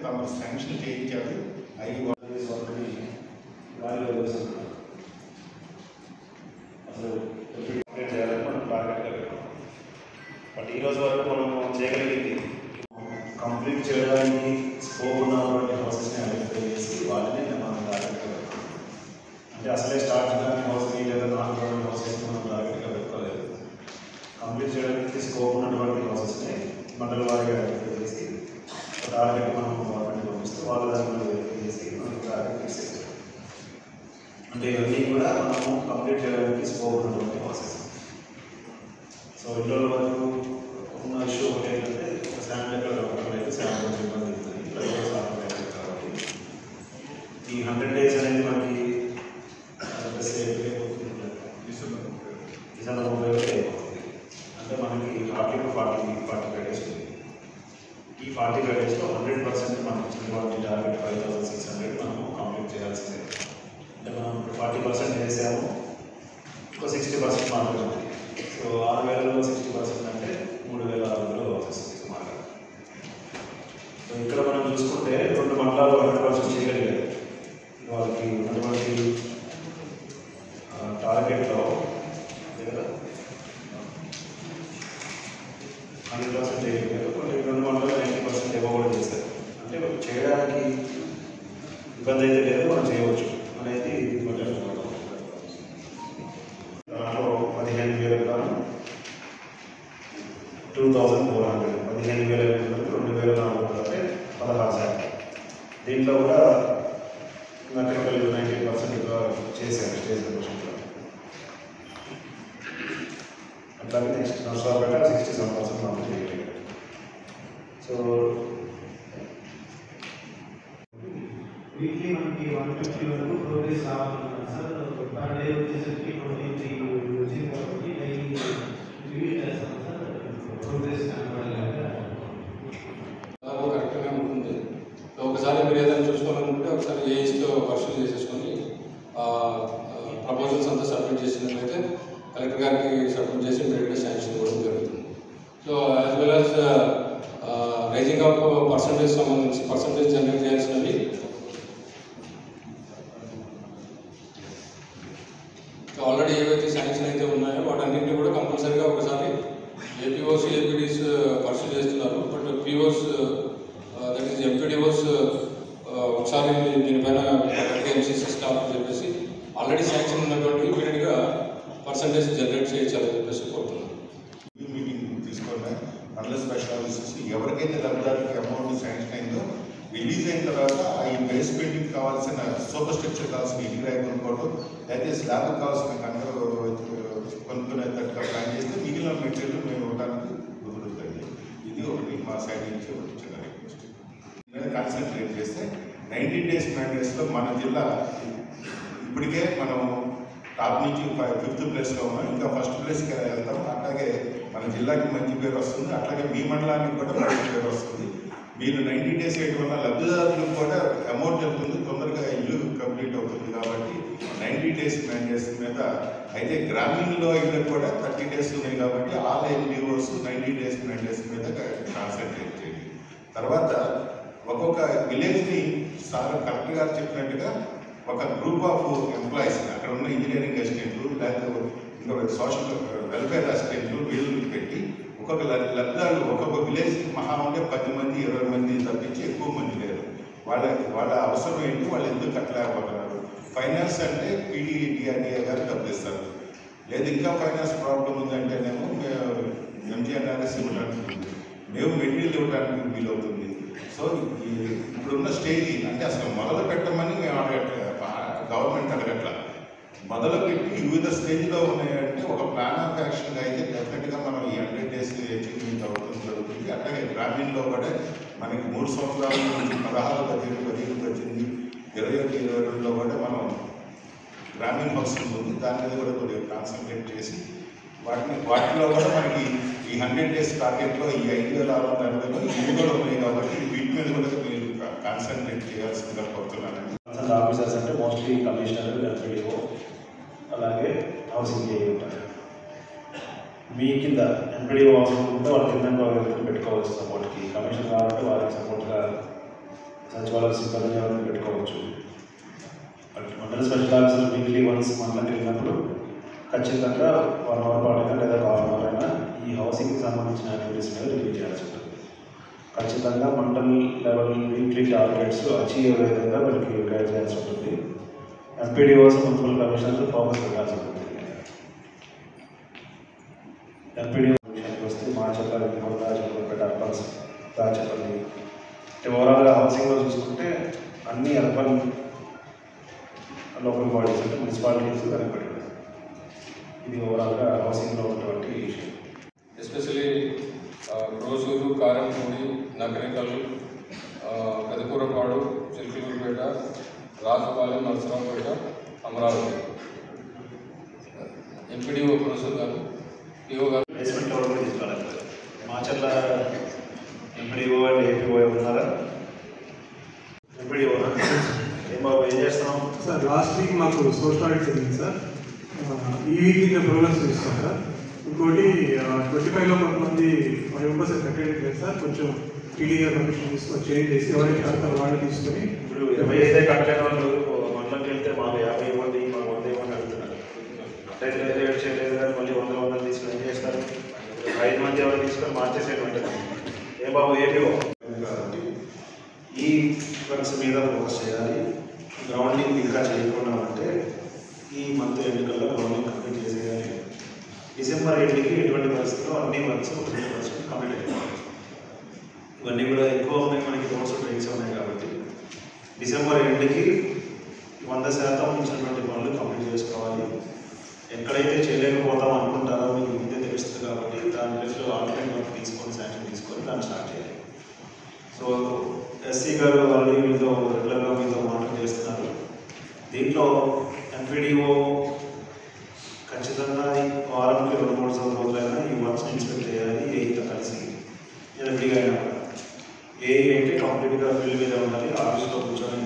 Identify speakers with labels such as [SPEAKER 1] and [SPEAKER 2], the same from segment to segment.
[SPEAKER 1] తమ శాంక్షన్ చేయించాలి. అవి వర్క్ని గాలిలో వేస్తున్నారు. అసలు కంప్లీట్ చేయాలని మనం టార్గెట్గా పెట్టాం. బట్ ఈరోజు వరకు మనం చేయగలిగింది కంప్లీట్ చేయడానికి స్కోప్ ఉన్నటువంటి హౌసెస్ని ఐడెంటిఫై చేసి వాటిని మనం టార్గెట్గా పెట్టాం. అంటే అసలే స్టార్ట్ చేయడానికి హౌస్ని లేదా నాన్ గవర్నమెంట్ హౌసెస్ని మనం టార్గెట్గా పెట్టుకోలేదు. కంప్లీట్ చేయడానికి స్కోప్ ఉన్నటువంటి హౌసెస్ని మండల వారీగా ఐడెంటిఫై చేసి టార్గెట్ మనం గవర్నమెంట్ పంపిస్తే వాళ్ళ దాంట్లో వెరిఫై చేసి మనం టార్గెట్ ఫిక్స్ చేస్తాం. అంటే ఇవన్నీ కూడా మనము కంప్లీట్ చేయడానికి స్కోప్ ఉన్నటువంటి హౌసెస్. సో ఇంట్లో వరకు ఉన్న ఇష్యూ ఒకటి ఏంటంటే శాంపుల్ ఎక్కడ దొరకలేదు, శాంపుల్ ఇబ్బంది అవుతుంది, ప్రజలు శాంపుల్ అవుతుంది. కాబట్టి ఈ 100 days అనేది మనకి డిసెంబర్ 30 అయిపోతుంది. అంటే మనకి 45 days ఉంది. ఈ 45 daysలో 100% మనం ఇచ్చినటువంటి టార్గెట్ 5600 మనం కంప్లీట్ చేయాల్సిందే. అంటే మనం 40% చేసాము, ఇంకో 60% మాత్రమే ఉంది. సో 6000లో 60% అంటే 3600 వచ్చేస్తుంది సుమారుగా. సో ఇక్కడ మనం చూసుకుంటే 2 మండలాలు 100% చేయగలిగారు. వాళ్ళకి ఉన్నటువంటి టార్గెట్లో కదా 100% చేయగలిగారు. కొన్ని 2 మండలాలు 90% ఏమో కూడా చేశారు. అంటే చేయడానికి ఇబ్బంది అయితే లేదు, మనం చేయవచ్చు అనేది దాంట్లో 15,000 గాను 2400, 15,800, 2,400 అంటే 16%. దీంట్లో కూడా మెకానికల్ 90% చేశారు స్టేజ్ డెకరేషన్లో. అట్లాగే నెక్స్ట్ నర్సాపేట 67% మనం చేయగలిగారు. సో
[SPEAKER 2] వీక్లీ మనకి 150 వరకు ప్రోగ్రెస్ రావాలన్నారు సార్. పర్ డే వచ్చేసరికి 23 యూజింగ్ కాబట్టి డైలీ రివ్యూ చేస్తాం సార్. ప్రోగ్రెస్ కనపడలేక
[SPEAKER 3] కరెక్ట్గా ఉంటుంది. ఒకసారి మీరు ఏదైనా చూసుకోవాలనుకుంటే ఒకసారి ఏఈస్తో వర్షం చేసేసుకొని ప్రపోజల్స్ అంతా సబ్మిట్ చేసినట్లయితే కలెక్టర్ గారికి సబ్మిట్ చేసి ఇమీడియట్గా శాంక్షన్ ఇవ్వడం జరుగుతుంది. So as well as raising of percentage సంబంధించి పర్సంటేజ్ జనరేట్ చేయాల్సినవి ఆల్రెడీ ఏవైతే శాంక్షన్ అయితే ఉన్నాయో వాటన్నింటినీ కూడా కంపల్సరీగా ఒకసారి ఏపీఓస్ ఏపీడీస్ పర్సూ చేస్తున్నారు. But POs that is MPDOs ఒకసారి దీనిపైన ఎంసీసీ స్టాఫ్ అని చెప్పేసి ఆల్రెడీ శాంక్షన్ ఉన్నటువంటి ఇమీడియట్గా పర్సంటేజ్ జనరేట్ చేయించాలని చెప్పేసి కోరుతున్నాను.
[SPEAKER 1] మీటింగ్ తీసుకోండి. మండల స్పెషల్ ఆఫీసర్స్ ఎవరికైతే లబ్ధిదారులకి అమౌంట్ శాంక్షన్ అయిందో రిలీజ్ అయిన తర్వాత ఈ బేస్ బిల్డింగ్ కావాల్సిన సూపర్ స్ట్రక్చర్ కావాల్సిన ఇంటిగ్రాయి కొనుక్కోవడం, అయితే స్లాబ్ కావాల్సిన కంకర కొనుక్కునేటట్టుగా ప్లాన్ చేస్తే మిగిలిన మెటీరియల్ మేము ఇవ్వడానికి కుదురుతుంది. ఇది ఒకటి మా సైడ్ నుంచి ఒకటి చిన్న రిక్వెస్ట్. కాన్సన్ట్రేట్ చేస్తే 90 days మ్యాండేట్స్లో మన జిల్లా ఇప్పటికే మనం టాప్ నుంచి 5th ప్లేస్లో ఉన్నాం. ఇంకా ఫస్ట్ ప్లేస్కి వెళ్తాం. అట్లాగే మన జిల్లాకి మంచి పేరు వస్తుంది, అట్లాగే మీ మండలానికి కూడా మంచి పేరు వస్తుంది. మీరు 90 days వేయడం వల్ల లబ్ధిదారులకు కూడా అమౌంట్ వెళ్తుంది, తొందరగా ఇల్లు కంప్లీట్ అవుతుంది. కాబట్టి 90 days మ్యాండేట్స్ మీద అయితే గ్రామీణలో ఇళ్ళకి కూడా 30 days ఉన్నాయి. కాబట్టి ఆల్ ఎన్జిఓస్ 90 days మ్యాండేట్స్ మీద కాన్సన్ట్రేట్ చేయండి. తర్వాత ఒక్కొక్క విలేజ్ని సార్ కలెక్టర్ గారు చెప్పినట్టుగా ఒక గ్రూప్ ఆఫ్ ఎంప్లాయీస్ అక్కడ ఉన్న ఇంజనీరింగ్ అసిస్టెంట్లు లేకపోతే ఇంకా సోషల్ వెల్ఫేర్ అసిస్టెంట్లు వీళ్ళని పెట్టి ఒక్కొక్క లబ్ధిదారులు ఒక్కొక్క విలేజ్కి మహా ఉంటే 10 మంది 20 మంది తప్పించి ఎక్కువ మంది లేరు. వాళ్ళ అవసరం ఏంటి, వాళ్ళు ఎందుకు కట్టలేకపోతున్నారు. ఫైనాన్స్ అంటే పీడీఆర్డీఏ గారు డబ్బులిస్తారు. లేదు ఇంకా ఫైనాన్స్ ప్రాబ్లం ఉందంటేనేమో ఎంజీఎన్ఆర్ఎస్ ఇవ్వడానికి ఉంది, మేము మెటీరియల్ ఇవ్వడానికి వీలవుతుంది. సో ఇప్పుడున్న స్టేజ్ అంటే అసలు మొదలు పెట్టమని మేము అడగట్లేదు, గవర్నమెంట్ అడగట్ల. మొదలు పెట్టి వివిధ స్టేజ్లో ఉన్నాయంటే ఒక ప్లాన్ ఆఫ్ యాక్షన్ అయితే డెఫినెట్గా మనం ఈ 100 days అచీవ్మెంట్ అవుతుంది జరుగుతుంది. అట్లాగే గ్రామీణలో కూడా మనకి 3 సంవత్సరాల నుంచి 16, 17, 18, 21, 22లో కూడా మనం గ్రామీణ హౌసింగ్ ఉంది. దాని మీద కూడా కొద్దిగా కాన్సన్ట్రేట్ చేసి వాటిలో కూడా మనకి ఈ 100 days టార్గెట్లో ఈ 5,680లో ఇవి కూడా ఉన్నాయి. కాబట్టి వీటి మీద కూడా మీరు కాన్సన్ట్రేట్ చేయాల్సిందిగా కోరుతున్నానండి.
[SPEAKER 4] ఆఫీసర్స్ అంటే మోస్ట్లీ కమిషనర్, ఎంపీడీఓ, అలాగే హౌసింగ్ ఏఈ ఉంటారు. మీ కింద ఎంపీడీఓ అవసరం ఉంటే వాళ్ళ కింద పెట్టుకోవచ్చు సపోర్ట్కి. కమిషనర్ కాబట్టి వారికి సపోర్ట్గా సచివాలయ సిబ్బందిని ఎవరైనా పెట్టుకోవచ్చు. మండల స్పెషల్ ఆఫీసర్ వీక్లీ వన్స్ మండలంకి వెళ్ళినప్పుడు ఖచ్చితంగా 1 అవర్ పాటైనా లేదా 1/2 అవర్ అయినా ఈ హౌసింగ్కి సంబంధించిన యాక్టివిటీస్ మీద రివ్యూ చేయాల్సి ఉంటుంది. ఖచ్చితంగా mandal level weekly targets achieve అయ్యే విధంగా వీళ్ళకి గైడ్ చేయాల్సి ఉంటుంది. ఎంపీడీఓస్ మున్సిపల్ కమిషనర్స్ ఫోకస్ పెట్టాల్సి ఉంటుంది. ఎంపీడీఓ విషయానికి వస్తే మాచర్ల, రాజపల్లి, అర్బన్స్, రాజపల్లి ఓవరాల్గా హౌసింగ్లో చూసుకుంటే అన్ని అర్బన్ లోకల్ బాడీస్ అంటే మున్సిపాలిటీస్ కనపడి ఇది ఓవరాల్గా హౌసింగ్లో ఉన్నటువంటి విషయం.
[SPEAKER 3] Especially Rojuru, Karampudi, Nagarikal, Pedakurapadu, Chilakaluripet, Rajapalem, Narasaraopet, Amaravati. MPDO professor గారు, పిఓ గారు
[SPEAKER 4] బేస్మెంట్ లెవెల్ కూడా తీసుకోవాలి. మాచర్ల ఎంపీడీఓ అండ్ ఏపీఓ ఉన్నారా? ఎంపీడీఓ ఏం చేస్తున్నాం
[SPEAKER 5] సార్? లాస్ట్ వీక్ మాకు సోషల్ ఆడిట్ జరిగింది సార్. ఈ వీక్ ఇంకా ప్రోగ్రామ్స్ చూస్తాం సార్. ఇంకోటి 25లో కొంతమంది మెంబర్స్ కట్టేది లేదు సార్. కొంచెం టీడీ గారు పర్మిషన్ తీసుకొని చేంజ్ చేసి ఎవరైతే కడతారో వాళ్ళు తీసుకొని
[SPEAKER 4] ఇప్పుడు 25 కట్టలేని వాళ్ళు మండలంకి వెళ్తే మాకు 50 ఇవ్వండి, మాకు 100 ఇవ్వండి అడుగుతున్నారు. అట్లయితే లేదు చేయలేదు కానీ మళ్ళీ 100 తీసుకొని ఏం చేస్తారు? 5 మంది ఎవరు తీసుకొని మార్చేసేటువంటి ఏ బాబు ఏపీఓ కాబట్టి ఈ ఫండ్స్ మీద ఫోకస్ చేయాలి. గ్రౌండింగ్ ఇంకా చేయకుండా ఉంటే ఈ మంత్ ఎన్నికల్లో గ్రౌండింగ్ కంప్లీట్ చేసేయాలి. డిసెంబర్ ఎండ్కి ఎటువంటి పరిస్థితుల్లో అన్ని వర్క్స్ 100% కంప్లీట్ అయిపోవాలి. ఇవన్నీ కూడా ఎక్కువ ఉన్నాయి, మనకి రోడ్స్ డ్రైన్స్ ఉన్నాయి కాబట్టి డిసెంబర్ ఎండ్కి 100% ఇచ్చినటువంటి పనులు కంప్లీట్ చేసుకోవాలి. ఎక్కడైతే చేయలేకపోతాం అనుకుంటారో మీకు ముందే తెలుస్తుంది కాబట్టి దాని లిస్ట్లో ఆల్టర్నేట్ వర్క్ తీసుకొని శాంక్షన్ తీసుకొని దాన్ని స్టార్ట్ చేయాలి. సో ఎస్సీ గారు వాళ్ళు మీతో రెగ్యులర్గా మీతో మానిటర్ చేస్తున్నారు. దీంట్లో ఎంపీడీఓ ఖచ్చితంగా వారానికి 2-3 రోజులైనా ఈ వర్క్స్ని ఇన్స్పెక్ట్ చేయాలి. ఏఈతో కలిసి ఎన్ఎఫ్డీగా అయినా కూడా ఏఈ అయితే కంప్లీట్గా ఫీల్డ్ మీద ఉండాలి. ఆఫీస్లో కూర్చొని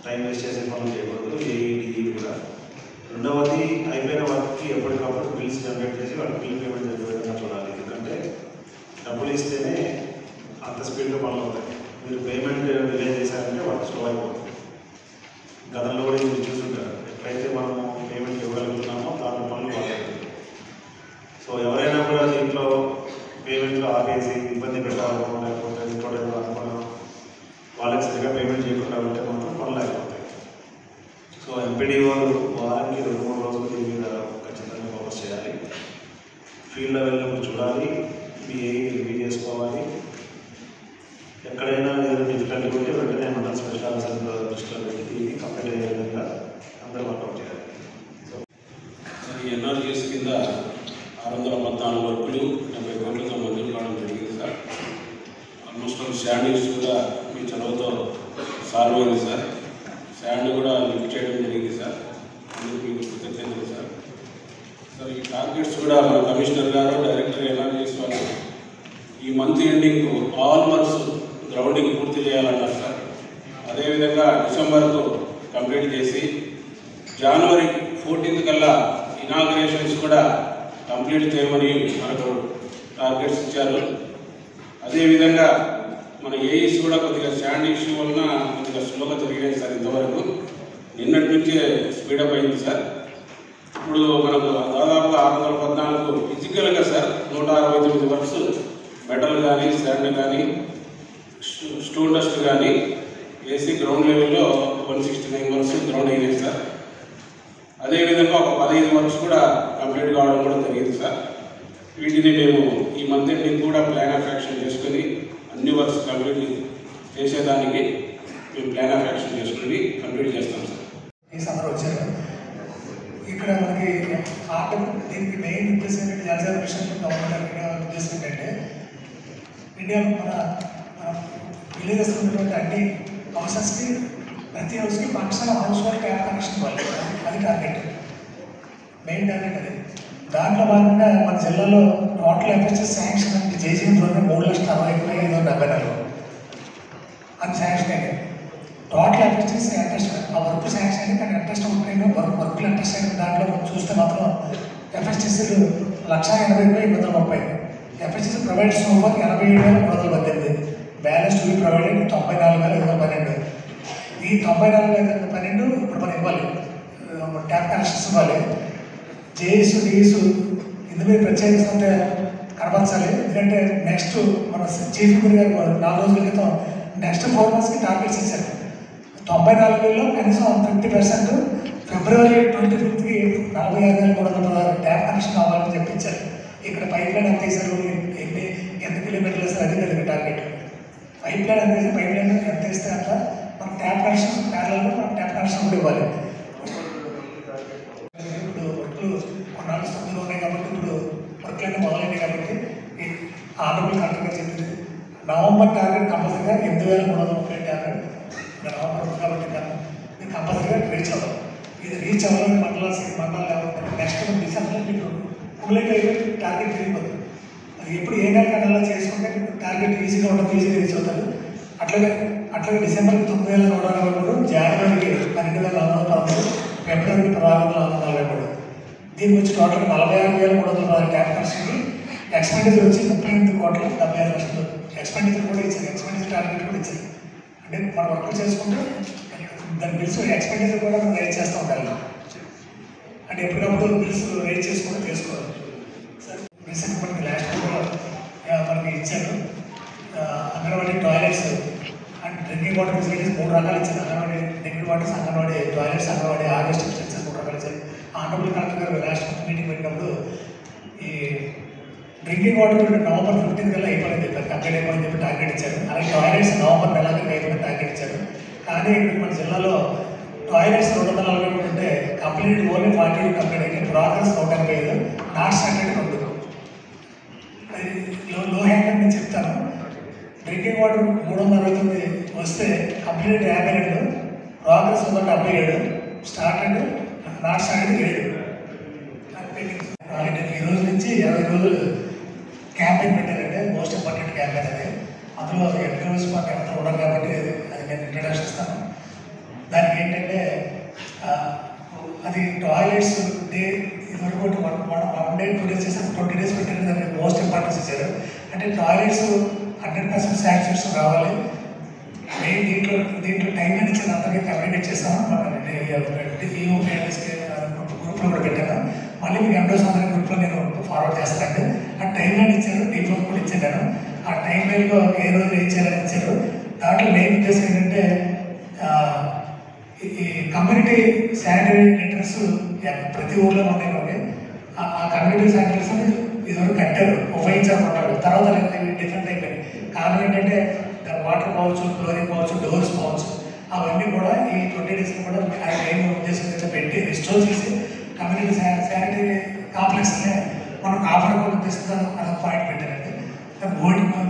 [SPEAKER 4] టైం వేస్ట్ చేసే పనులు చేయకూడదు. ఏఈ కూడా. రెండవది అయిపోయిన వర్క్కి ఎప్పటికప్పుడు బిల్స్ జనరేట్ చేసి వాళ్ళకి బిల్ పేమెంట్ జరిగే విధంగా చూడాలి. ఎందుకంటే డబ్బులు ఇస్తేనే అంత స్పీడ్గా పనులు అవుతాయి. మీరు పేమెంట్ డిలే చేశారంటే వర్క్ స్లో అయిపోతుంది. గతంలో కూడా మీరు చూసుంటారు, ఎట్లయితే మనము పేమెంట్ ఇవ్వగలుగుతున్నామో దాని పనులు బాగుంటుంది. సో ఎవరైనా కూడా దీంట్లో పేమెంట్లో ఆపేసి ఇబ్బంది పెట్టాలనో లేకపోతే ఇంకోటి అనుకోవడం వాళ్ళకి సరిగ్గా పేమెంట్ చేయకుండా ఉంటే మాత్రం పనులు అయిపోతాయి. సో ఎంపీడీఓలు వారానికి 2-3 రోజులు దీని మీద ఖచ్చితంగా ఫోకస్ చేయాలి. ఫీల్డ్ లెవెల్లో చూడాలి, మీ రివ్యూ చేసుకోవాలి. ఎక్కడైనా ఏదైనా డిఫికల్టీ ఉంటే వెంటనే మండల స్పెషల్ ఆఫీసర్ దృష్టిలో పెట్టి కంప్లీట్ అయ్యే విధంగా అందరూ వర్కౌట్ చేయాలి. సో
[SPEAKER 6] ఈ ఎన్ఆర్జీఎస్ కింద 614 వర్కులు 70 కోట్లతో మంజూరు కావడం జరిగింది సార్. ఆల్మోస్ట్ స్టాండింగ్స్ కూడా మీ చొరవతో సాల్వ్ అయింది సార్. శాండ్ కూడా లిఫ్ట్ చేయడం జరిగింది సార్. అందుకు మీకు కృతజ్ఞతలు సార్. సార్ ఈ టార్గెట్స్ కూడా మన కమిషనర్ గారు, డైరెక్టర్ ఎన్ఆర్జీఎస్ వాళ్ళు ఈ month ending all works grounding పూర్తి చేయాలన్నారు సార్. అదేవిధంగా డిసెంబర్కు కంప్లీట్ చేసి జనవరి 14 కల్లా ఇనాగ్రేషన్స్ కూడా కంప్లీట్ చేయమని మనకు టార్గెట్స్ ఇచ్చారు. అదేవిధంగా మన ఏఈస్ కూడా కొద్దిగా శాండ్ ఇష్యూ వలన కొద్దిగా స్లోగా జరిగాయి సార్. ఇంతవరకు నిన్నటి నుంచే స్పీడప్ అయింది సార్. ఇప్పుడు మనకు దాదాపుగా 614 ఫిజికల్గా సార్ 169 వర్క్స్ మెటల్ కానీ, శాండ్ కానీ, స్టోన్ డస్ట్ కానీ వేసి గ్రౌండ్ లెవెల్లో 169 వర్క్స్ గ్రౌండ్ అయినాయి సార్. అదేవిధంగా ఒక 15 వర్క్స్ కూడా కంప్లీట్ కావడం కూడా జరిగింది సార్. వీటిని మేము ఈ మంత్ ఎండింగ్ కూడా ప్లాన్ ఆఫ్ యాక్షన్ చేసుకుని అన్ని వర్క్స్ కంప్లీట్ చేసేదానికి మేము ప్లాన్ ఆఫ్ యాక్షన్ చేసుకుని కంప్లీట్ చేస్తాం సార్.
[SPEAKER 7] ఈ సమ్మర్ వచ్చారు ఇక్కడ మనకి దీనికి మెయిన్ ఉద్దేశం ఏంటంటే జలజల మిషన్ గవర్నమెంట్ ఉద్దేశం ఏంటంటే ఇండియాలో మన విలేజెస్ ఉన్నటువంటి అన్ని హౌసెస్కి ప్రతి హౌస్కి function house hold tap connection ఇవ్వాలి. అది టార్గెట్, మెయిన్ టార్గెట్ అది. దాంట్లో భాగంగా మన జిల్లాలో టోటల్ ఎఫ్ఎస్ఎస్ శాంక్షన్ అంటే జేజీఎం ప్రోగ్రామ్ 3,65,574 అది శాంక్షన్ అయ్యింది. టోటల్ ఇంట్రెస్ట్ ఇంట్రెస్ట్ ఆ వర్క్ శాంక్షన్ అయింది, కానీ ఇంట్రెస్ట్ ఉంటేనే వర్క్లు ఇంట్రెస్ట్ అయిన దాంట్లో చూస్తే మాత్రం ఎఫ్ఎస్టీసీలు 1,80,830, FSTC provide so far 87,318, balance to be provided 94,512. ఈ 94,512 ఇప్పుడు మనం ఇవ్వాలి, ట్యాప్ కనెక్షన్స్ ఇవ్వాలి. జేఎస్ డిఎస్ ఇందు మీద ప్రత్యేకంగా కనపరచాలి. ఎందుకంటే నెక్స్ట్ మన చీఫ్ మినిస్టర్ గారు 4 రోజుల క్రితం నెక్స్ట్ 4 monthsకి టార్గెట్స్ ఇచ్చారు. 94,000లో కనీసం 50% February 25కి 46,316 ట్యాప్ కనెక్షన్ అవ్వాలని చెప్పించారు. ఇక్కడ పైప్ లైన్ ఎంత వేసారు, ఎంత కిలోమీటర్లు వేస్తారు, అది కదా టార్గెట్. పైప్ లైన్ ఎంత వేసి పైప్ లైన్ ఎంత వేస్తే అంత మనం ట్యాప్ కనెక్షన్ ప్యారల్లో మనం ట్యాప్ కనెక్షన్ కూడా ఇవ్వాలి. ఇప్పుడు వర్క్లు కొన్నాళ్ళు స్థితిలో ఉన్నాయి కాబట్టి ఇప్పుడు వర్క్లన్నీ మొదలైనాయి కాబట్టి ఆనరబుల్ కలెక్టర్గా చెప్పింది నవంబర్ టార్గెట్ కంపల్సరీగా 8,330 టార్గెట్ నవంబర్ ఉంది కాబట్టి మీరు కంపల్సరీగా రీచ్ అవ్వాలి. ఇది రీచ్ అవ్వాలని మండలాలు నెక్స్ట్ డిసెంబర్ మీకు కుములేట్ అయిపోయి టార్గెట్ తిరిగిపోతుంది. అది ఎప్పుడు ఏ నెల చేసుకుంటే టార్గెట్ ఈజీగా ఉంటుంది, ఈజీగా రీచ్ అవుతారు. అట్లాగే డిసెంబర్కి 9,143, జనవరికి 12,413, ఫిబ్రవరికి 16,443. దీనికి వచ్చి టోటల్ 46,316 ట్యాప్ కనెక్షన్కి ఎక్స్పెండిచర్ వచ్చి 38,70,00,000. ఎక్స్పెండిచర్ కూడా ఇచ్చారు, ఎక్స్పెండిచర్ టార్గెట్ కూడా ఇచ్చారు. అంటే మనం వర్క్ చేసుకుంటే దాని బిల్స్ ఎక్స్పెండిచర్ కూడా మనం రైజ్ చేస్తూ ఉండాలి. అంటే ఎప్పటికప్పుడు బిల్స్ రైజ్ చేసుకుంటూ చేసుకోవాలి. సార్ రీసెంట్ మనకి లాస్ట్ కూడా మనకి ఇచ్చారు Anganwadi toilets and drinking water facilities 3 రకాలు ఇచ్చారు. Anganwadi drinking waters, Anganwadi toilets, Anganwadi harvesting senses 3 రకాలు ఇచ్చారు. ఆనరబుల్ కలెక్టర్ గారు లాస్ట్ మీటింగ్ పెట్టినప్పుడు ఈ డ్రింకింగ్ వాటర్ నవంబర్ 15 కల్లా అయిపోయింది చెప్పారు, కంప్లీట్ అయిపోయింది చెప్పి టార్గెట్ ఇచ్చారు. అలాగే టాయిలెట్స్ నవంబర్ నెలకి అయిపోయింది టార్గెట్ ఇచ్చారు. కానీ ఇప్పుడు మన జిల్లాలో టాయిలెట్స్ 243 ఉంటే కంప్లీట్ ఓన్లీ 42 కంప్లీట్ అయింది. Progress 185, not standard 2. లో హ్యాంగ్ నేను చెప్తాను. డ్రింకింగ్ వాటర్ 369 వస్తే complete 52, progress 177, started not standard 7. ఈ రోజు నుంచి 20 రోజులు క్యాంపెయిన్ పెట్టారంటే మోస్ట్ ఇంపార్టెంట్ క్యాంపెయిన్ అది. అందులో ఎంప్లాయీస్ మాకు ఎంత ఉన్నారు కాబట్టి అది నేను ఇంట్రడక్షన్ ఇస్తాను. దానికి ఏంటంటే అది టాయిలెట్స్ డే ఇదివరకు 1 day 2 days చేసారు, 20 days పెట్టారు. దానికి మోస్ట్ ఇంపార్టెన్స్ ఇచ్చారు. అంటే టాయిలెట్స్ 100% శానిటేషన్ రావాలి. మెయిన్ దీంట్లో టైం అని ఇచ్చిన అందరికీ కమ్యూనికేట్ చేస్తాము. ఈఓపీఎస్కి గ్రూప్లో కూడా పెట్టాను. మళ్ళీ మీకు ఎండోస్ అందరి గ్రూప్లో నేను ఫార్వర్డ్ చేస్తానండి. ఆ టైం లైన్ ఇచ్చారు, డీప్ కూడా ఇచ్చాను నేను. ఆ టైం లైన్లో ఏ రోజు ఏం చేయాలని ఇచ్చారు. దాంట్లో మెయిన్ ఉద్దేశం ఏంటంటే ఈ కమ్యూనిటీ శానిటరీ నెట్వర్క్స్ ప్రతి ఊర్లో ఉన్నాయి మనకి. ఆ కమ్యూనిటీ శానిటరీస్ ఇదివరకు కట్టారు, ఉపయోగించాలనుకుంటారు. తర్వాత డిఫరెంట్ అయిపోయింది. కారణం ఏంటంటే వాటర్ పోవచ్చు, క్లోరింగ్ పోవచ్చు, డోర్స్ పోవచ్చు. అవన్నీ కూడా ఈ 20 days కూడా ఆయన మెయిన్ ఉద్దేశం పెట్టి రిస్టోర్ చేసి కమ్యూనిటీ శానిటరీ కాంప్లెక్స్ని మనం కాపాడుకోవాలని ఉద్దేశంతో అదొక పాయింట్ పెట్టారండి.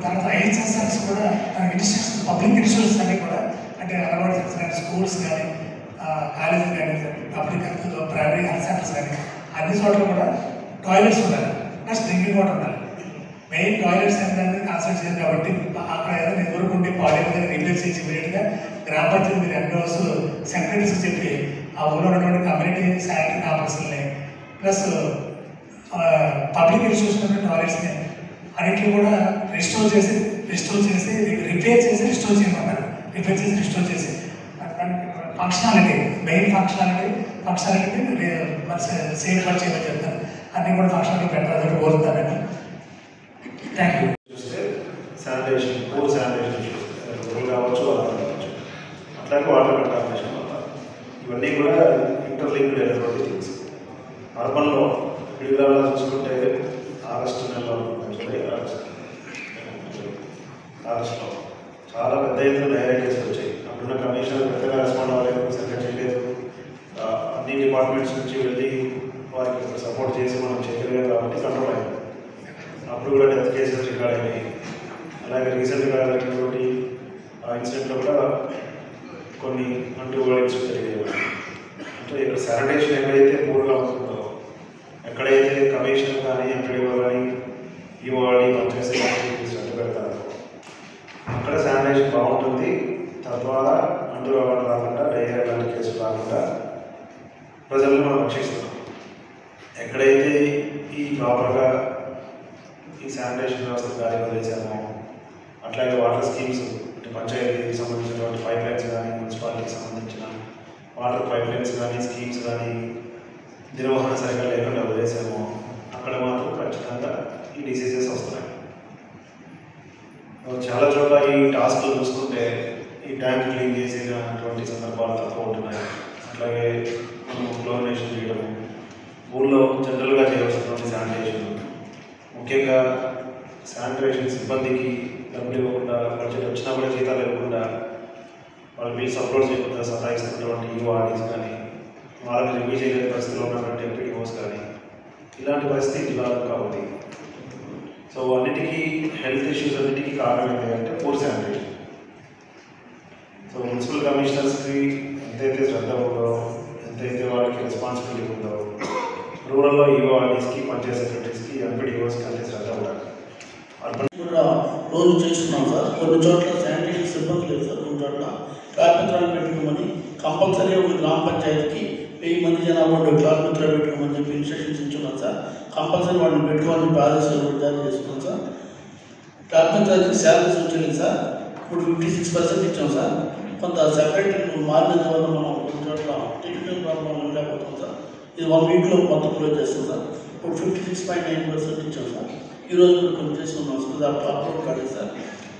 [SPEAKER 7] తర్వాత ఐహెచ్ఎస్ఆర్స్ కూడా ఇన్స్టిట్యూషన్స్, పబ్లిక్ ఇన్స్టిట్యూషన్స్ అన్నీ కూడా అంటే అంగన్వాడీ కానీ, స్కూల్స్ కానీ, కాలేజీలు కానీ, పబ్లిక్ ప్రైమరీ హెల్త్ సెంటర్స్ కానీ అన్ని చోట్ల కూడా టాయిలెట్స్ ఉండాలి, ప్లస్ డ్రింకింగ్ వాటర్ ఉండాలి. మెయిన్ టాయిలెట్స్ ఏంటంటే కాన్సెప్ట్ చేయాలి కాబట్టి అక్కడ ఏదైనా ఎదురుకు ఉండి పాడేదని రిపేర్ చేసి ఇమీడియట్గా గ్రామ పంచాయతీ మీరు ఎండోస్ సెక్రటరీస్ చెప్పి ఆ ఊళ్ళో ఉన్నటువంటి కమ్యూనిటీ శానిటరీ కాంప్లెక్స్ని ప్లస్ పబ్లిక్ ఇన్స్టిట్యూషన్ టాయిలెట్స్ని అన్నింటినీ కూడా రిస్టోర్ చేసి రిపేర్ చేసి రిస్టోర్ చేయమన్నారు. రిపేర్ చేసి రిస్టోర్ చేసి functionality main functionality safe work చేయమని చెప్తాను. అన్నీ కూడా ఫంక్షనాలిటీ పెట్టాలని కోరుతానని. Thank you.
[SPEAKER 4] Sanitation, poor sanitation rule కావచ్చు, వాటర్ కావచ్చు, అట్లాగే వాటర్ కంటామినేషన్ ఇవన్నీ కూడా ఇంటర్లింక్డ్ అయినటువంటి థింగ్స్. అర్బన్లో విడుదల చూసుకుంటే ఆగస్టు నెలలో ఆగస్టులో చాలా పెద్ద ఎత్తున డైరెక్టర్స్ వచ్చాయి. అప్పుడున్న కమిషనర్ పెద్దగా రెస్పాండ్ అవ్వలేదు, సరిగ్గా చేయలేదు. అన్ని డిపార్ట్మెంట్స్ నుంచి వెళ్ళి వారికి సపోర్ట్ చేసి మనం చేయలేదు కాబట్టి కంట్రోల్ అయింది. అప్పుడు కూడా డెత్ కేసెస్ రికార్డ్ అయినాయి. అలాగే రీసెంట్గా జరిగినటువంటి ఆ ఇన్సిడెంట్లో కూడా కొన్ని అంటువర్డ్స్ జరిగేవి. అంటే ఇక్కడ శానిటేషన్ ఎక్కడైతే పూర్గా ఉంటుందో, ఎక్కడైతే కమిషనర్ కానీ ఎంపీడీఓ కానీ ఈఓఆర్డి పంచాయతీ శ్రద్ధ పెడతారో అక్కడ శానిటేషన్ బాగుంటుంది. తద్వారా అంటురోగాలు రాకుండా, డయేరియా లాంటి కేసులు రాకుండా ప్రజలను మనం రక్షిస్తున్నాం. ఎక్కడైతే ఈ ప్రాపర్గా ఈ శానిటేషన్ వ్యవస్థ గాలి వదిలేసామో అట్లాగే వాటర్ స్కీమ్స్ అంటే పంచాయతీకి సంబంధించినటువంటి పైప్ లైన్స్ కానీ మున్సిపాలిటీకి సంబంధించిన వాటర్ పైప్ లైన్స్ కానీ స్కీమ్స్ కానీ నిర్వహణ సరిగ్గా లేకుండా వదిలేసామో అక్కడ మాత్రం ఖచ్చితంగా ఈ డిసీజెస్ వస్తున్నాయి. చాలా చోట్ల ఈ టాస్క్లు చూసుకుంటే ఈ ట్యాంక్ క్లీన్ చేసినటువంటి సందర్భాలు తక్కువ ఉంటున్నాయి. అట్లాగే మనం క్లోరినేషన్ చేయడము, ఊళ్ళో జనరల్గా చేయవలసినటువంటి శానిటేషన్, ముఖ్యంగా శానిటేషన్ సిబ్బందికి డబ్బులు ఇవ్వకుండా బడ్జెట్ వచ్చినా కూడా జీతాలు ఇవ్వకుండా వాళ్ళు బిల్స్ అప్లోడ్ చేయకుండా సతాయిస్తున్నటువంటి యూఆర్డీస్ కానీ, వాళ్ళని రివ్యూ చేయలేని పరిస్థితిలో ఉన్నటువంటి ఎంపీడీఓస్ కానీ, ఇలాంటి పరిస్థితి డెవలప్ కావాలి. సో అన్నిటికీ హెల్త్ ఇష్యూస్ అన్నిటికీ కారణం ఏంటంటే పూర్ శానిటేషన్. సో మున్సిపల్ కమిషనర్స్కి ఎంతైతే శ్రద్ధ ఉందో, ఎంతైతే వాళ్ళకి రెస్పాన్సిబిలిటీ ఉందో, రూరల్లో ఈఓఆర్డీస్కి, పంచాయత్ సెక్రటరీస్కి, ఎంపీడీఓస్కి అంతే శ్రద్ధ ఉండాలి.
[SPEAKER 8] కూడా రోజు చేస్తున్నాం సార్. కొన్ని చోట్ల శానిటేషన్ సిబ్బంది లేదు సార్. కొన్ని చోట్ల కార్మికులను పెట్టుకోమని కంపల్సరీ ఒక గ్రామ పంచాయతీకి 1000 మంది జనాభా కార్మికులు పెట్టుకోమని చెప్పి ఇన్స్ట్రక్షన్స్ ఇచ్చున్నాం సార్. కంపల్సరీ వాళ్ళని పెట్టుకోవాలని చెప్పి ఆదేశాలు కూడా జారీ చేస్తున్నాం సార్. కార్మికులకి శాలరీస్ వచ్చేది సార్. ఇప్పుడు 56% ఇచ్చాం సార్. కొంత సెపరేట్ మారిన వల్ల మనం కొన్ని చోట్ల టెక్నికల్ ప్రాబ్లం ఉండలేకపోతాం సార్. ఇది 1 వీక్లో మొత్తం క్లోజ్ చేస్తాం సార్. ఇప్పుడు 56.9% ఇచ్చాం సార్. ఈరోజు కూడా కొన్ని చేసుకున్నాం సార్. అప్లోడ్ కాలేదు సార్.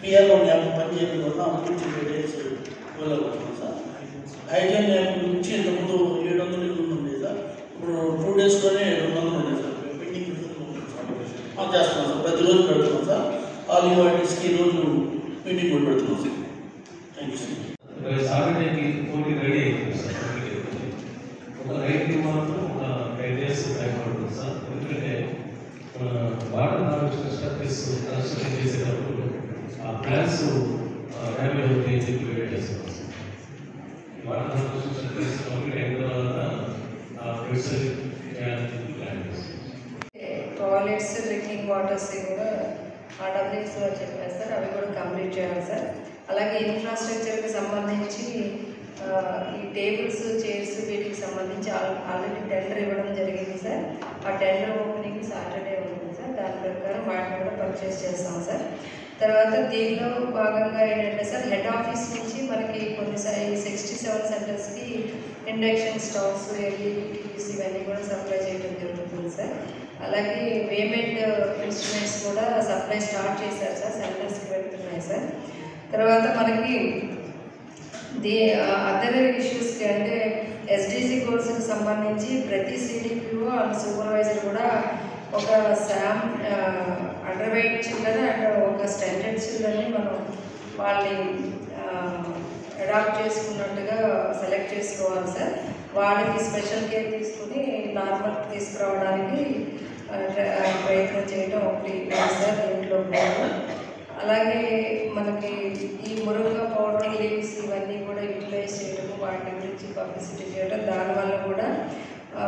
[SPEAKER 8] పిఆర్ఓ యాప్ పని చేయడం వల్ల అభివృద్ధి డీటెయిల్స్ ఇవ్వలేకపోతున్నాం సార్. హైజీన్ యాప్ నుంచి ఇంతకుముందు 700 ఉంది సార్. ఇప్పుడు 2 డేస్లోనే 200 ఉన్నాయి సార్. పెండింగ్ చేస్తున్నాం సార్. ప్రతిరోజు పెడుతున్నాం సార్. ఆల్ యూఆర్టీస్కి ఈరోజు మీటింగ్ కూడా పెడుతున్నాం సార్. Thank you sir.
[SPEAKER 2] సాటర్డేకి పోటీ రెడీ అయిపోయింది సార్. ఒక రైతుకి మాత్రం ఒక 5 డేస్ టైం పడుతుంది సార్. ఎందుకంటే వాటర్ హార్వెస్టింగ్ స్ట్రక్చర్స్ కన్స్ట్రక్షన్ చేసేటప్పుడు ఆ ప్లాన్స్ డ్యామేజ్ అవుతాయని చెప్పి వెయిట్ చేస్తున్నాం sir. Water harvesting structures complete అయిన తర్వాత ఆ ఫెసిలిటీ ప్లాన్ చేస్తాం.
[SPEAKER 9] టాయిలెట్స్, డ్రింకింగ్ వాటర్స్ కూడా ఆర్డబ్ల్యూఎస్ చెప్పారు సార్. అవి కూడా కంప్లీట్ చేయాలి సార్. అలాగే ఇన్ఫ్రాస్ట్రక్చర్కి సంబంధించి ఈ టేబుల్స్, చైర్స్ వీటికి సంబంధించి ఆల్రెడీ టెండర్ ఇవ్వడం జరిగింది సార్. ఆ టెండర్ ఓపెనింగ్ సాటర్డే ఉంటుంది సార్. దాని ప్రకారం వాటిని కూడా పర్చేస్ చేస్తాం సార్. తర్వాత దీనిలో భాగంగా ఏంటంటే సార్, హెడ్ ఆఫీస్ నుంచి మనకి కొన్ని 67 సెంటర్స్కి ఇండక్షన్ స్టవ్స్, ఎల్ఈడి టీవీస్ ఇవన్నీ కూడా సప్లై చేయడం జరుగుతుంది సార్. అలాగే పేమెంట్ ఇన్స్ట్రుమెంట్స్ కూడా సప్లై స్టార్ట్ చేశారు సార్. సెంటర్స్కి వెళ్తున్నాయి సార్. తర్వాత మనకి అదర్ ఇష్యూస్కి అంటే ఎస్డిసి కోర్సుకి సంబంధించి ప్రతి సిడిపిఓ అండ్ సూపర్వైజర్ కూడా ఒక అండర్ వెయిట్ చిల్డ్రన్ అండ్ ఒక స్టాండర్డ్ చిల్డ్రన్ని మనం వాళ్ళని అడాప్ట్ చేసుకున్నట్టుగా సెలెక్ట్ చేసుకోవాలి సార్. వాళ్ళకి స్పెషల్ కేర్ తీసుకుని నార్మల్ తీసుకురావడానికి ప్రయత్నం చేయడం ఒకటి సార్ దీంట్లో. అలాగే మనకి ఈ మురుంగా పౌడర్ లీవ్స్ ఇవన్నీ కూడా యూటిలైజ్ చేయడము, వాటి గురించి పబ్లిసిటీ చేయడం, దానివల్ల కూడా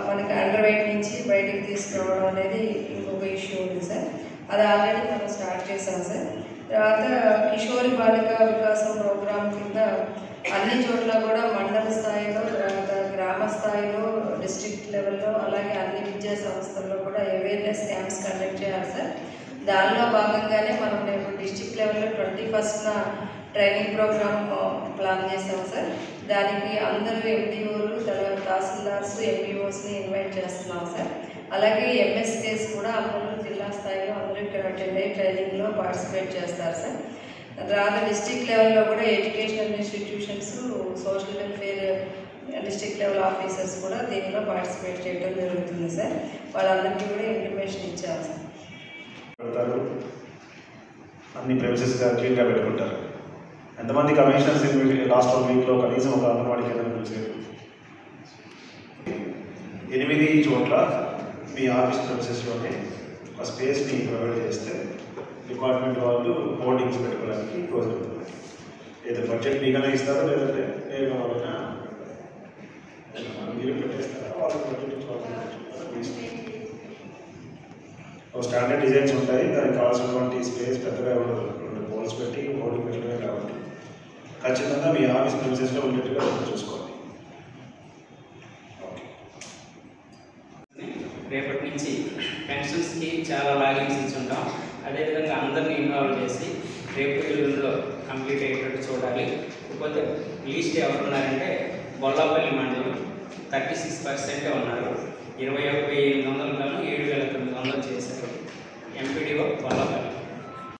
[SPEAKER 9] మనకి అండర్ వెయిట్ నుంచి బయటికి తీసుకురావడం అనేది ఇంకొక ఇష్యూ ఉంది సార్. అది ఆల్రెడీ మనం స్టార్ట్ చేసాం సార్. తర్వాత కిషోరి బాలికా వికాసం ప్రోగ్రాం కింద అన్ని చోట్ల కూడా మండల స్థాయిలో, తర్వాత గ్రామ స్థాయిలో, డిస్ట్రిక్ట్ లెవెల్లో, అలాగే అన్ని విద్యా సంస్థల్లో కూడా అవేర్నెస్ క్యాంప్స్ కండక్ట్ చేయాలి సార్. దానిలో భాగంగానే మనం రేపు డిస్ట్రిక్ట్ లెవెల్లో 21న ట్రైనింగ్ ప్రోగ్రామ్ ప్లాన్ చేస్తాం సార్. దానికి అందరూ ఎండిఓలు, తర్వాత తహసీల్దార్స్, ఎంఈఓస్ని ఇన్వైట్ చేస్తున్నాం సార్. అలాగే ఎంఎస్కేస్ కూడా అందరూ జిల్లా స్థాయిలో అందరూ ఇక్కడ అటెండ్ అయ్యి ట్రైనింగ్లో పార్టిసిపేట్ చేస్తారు సార్. తర్వాత డిస్ట్రిక్ట్ లెవెల్లో కూడా educational institutions, social welfare district level officers కూడా దీనిలో పార్టిసిపేట్ చేయడం జరుగుతుంది సార్. వాళ్ళందరికీ కూడా ఇన్ఫర్మేషన్ ఇచ్చారు సార్.
[SPEAKER 4] పెడతారు, అన్ని ప్రెమిసెస్గా క్లీన్గా పెట్టుకుంటారు. ఎంతమంది కమిషనర్స్ లాస్ట్ 1 వీక్లో కనీసం ఒక అంగన్వాడీ కేంద్రం పిలిచారు? 8 చోట్ల మీ ఆఫీస్ ప్రెమిసెస్లోనే ఒక స్పేస్ని ప్రొవైడ్ చేస్తే డిపార్ట్మెంట్ వాళ్ళు హోర్డింగ్స్ పెట్టుకోవడానికి క్లోజ్ అవుతుంది. ఏదో బడ్జెట్ మీకనే ఇస్తారో లేదంటే నేను వాళ్ళైనా మీరు పెట్టేస్తారా, వాళ్ళకి బడ్జెట్ ఇచ్చుకోవాలి. స్టాండర్డ్ డిజైన్స్ ఉంటాయి, దానికి కావాల్సినటువంటి స్పేస్ పెద్దగా ఉండదు. 2 పోల్స్ పెట్టి హోర్డింగ్ పెట్టడమే కాబట్టి ఖచ్చితంగా మీ ఆఫీస్ ప్రిన్సెస్లో ఉండేట్టుగా చూసుకోవాలి.
[SPEAKER 10] రేపటి నుంచి పెన్షన్స్కి చాలా లాగిన్స్ ఇచ్చి ఉంటాం. అదేవిధంగా అందరినీ ఇన్వాల్వ్ చేసి రేపు ఎల్లుండిలో కంప్లీట్ అయ్యేటట్టు చూడాలి. ఇకపోతే లీస్ట్ ఎవరున్నారంటే బొల్లాపల్లి మండలం 36% ఉన్నారు. 21